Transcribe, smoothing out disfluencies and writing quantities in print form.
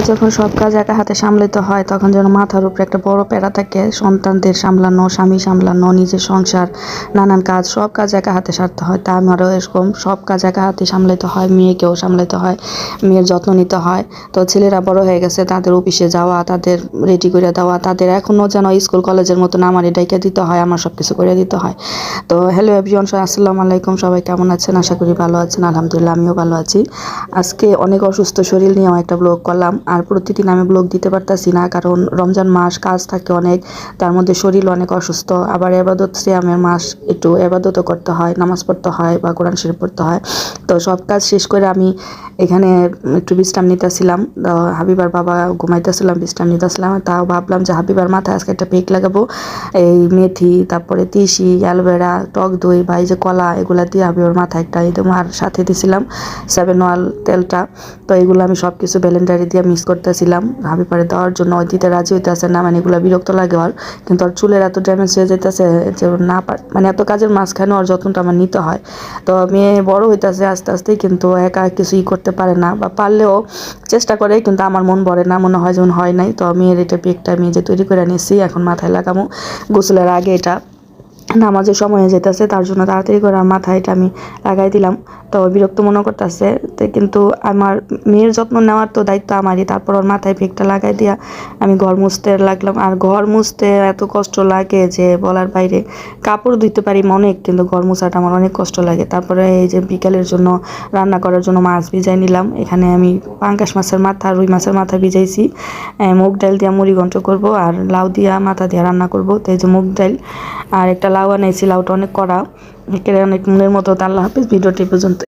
যখন সব কাজ একা হাতে সামলাতে হয় তখন যেন মাথার উপরে একটা বড় প্যারা থাকে। সন্তানদের সামলানো, স্বামী সামলানো, নিজের সংসার, নানান কাজ, সব কাজ একা হাতে সারতে হয়। তা আমারও এরকম সব কাজ একা হাতে সামলাতে হয়। মেয়েকেও সামলাতে হয়, মেয়ের যত্ন নিতে হয়। তো ছেলেরা বড় হয়ে গেছে, তাদের অফিসে যাওয়া, তাদের রেডি করে দেওয়া, তাদের এখনও যেন স্কুল কলেজের মতন আমারই ডাইকা দিতে হয়, আমার সব কিছু করে দিতে হয়। তো হ্যালো এভরিওয়ান, আসসালামু আলাইকুম। সবাই কেমন আছেন? আশা করি ভালো আছেন। আলহামদুলিল্লাহ আমিও ভালো আছি। আজকে অনেক অসুস্থ শরীর নিয়েও একটা ব্লগ করলাম। আর প্রতিদিন আমি ব্লগ দিতে পারতাছি না, কারণ রমজান মাস, কাজ থাকে অনেক, তার মধ্যে শরীর অনেক অসুস্থ। আবার এবাদত সিয়ামের মাস, একটু এবাদতও করতে হয়, নামাজ পড়তে হয় বা কোরআন শরীফ পড়তে হয়। তো সব কাজ শেষ করে আমি এখানে একটু বিশ্রাম নিতেছিলাম। হাবিবার বাবা ঘুমাইতেছিলাম, বিশ্রাম নিতেছিলাম। তাও ভাবলাম যে হাবিবার মাথায় আজকে একটা পেক লাগাবো। এই মেথি, তারপরে তিসি, অ্যালোভেরা, টক দই বা এই যে কলা, এগুলা দিয়ে হাবিবার মাথায় একটা একদম। আর সাথে দিছিলাম 7 অয়েল তেলটা। তো এগুলো আমি সব কিছু ব্লেন্ডারে দিয়ে মিক্স করতেছিলাম হাবিবারে দেওয়ার জন্য। ওই দিতে রাজি হইতেছে না, মানে এগুলো বিরক্ত লাগে আর। কিন্তু ওর চুলের এত ড্যামেজ হয়ে যেতেছে যে না মানে এত কাজের মাঝখানে ওর যত্নটা আমার নিতে হয়। তো মেয়ে বড় হইতেছে আস্তে আস্তে, কিন্তু একা কিছুই করতে পারে না, বা পারলেও চেষ্টা করে, কিন্তু আমার মন ভরে না, মনে হয় যেমন হয় নাই। তো মেয়ের এটা পেকটা আমি যে তৈরি করে নিয়েছি, এখন মাথায় লাগামো গোসলের আগে। এটা নামাজের সময় হয়ে যেতেছে, তার জন্য তাড়াতাড়ি করে আমার মাথায় এটা আমি লাগাই দিলাম। তো বিরক্ত মনে করতেছে, কিন্তু আমার মেয়ের যত্ন নেওয়ার তো দায়িত্ব আমারই। তারপর ওর মাথায় পেকটা লাগাই দিয়া আমি ঘর মুছতে লাগলাম। আর ঘর মুছতে এত কষ্ট লাগে যে বলার বাইরে। কাপড় ধুইতে পারি অনেক, কিন্তু ঘর মুছাটা আমার অনেক কষ্ট লাগে। তারপরে এই যে বিকালের জন্য রান্না করার জন্য মাছ ভিজাই নিলাম। এখানে আমি পাঙ্গাস মাছের মাথা, রুই মাছের মাথা ভিজাইছি। মুগ ডাল দিয়া মুড়ি ঘন্ট করবো, আর লাউ দিয়া মাথা দিয়া রান্না করবো। তো এই যে মুগ ডাল আর একটা লাউ আনাইছি, লাউটা অনেক কড়া, একেবারে অনেক মনের মতো। আল্লাহ হাফিজ, ভিডিওটি পর্যন্ত।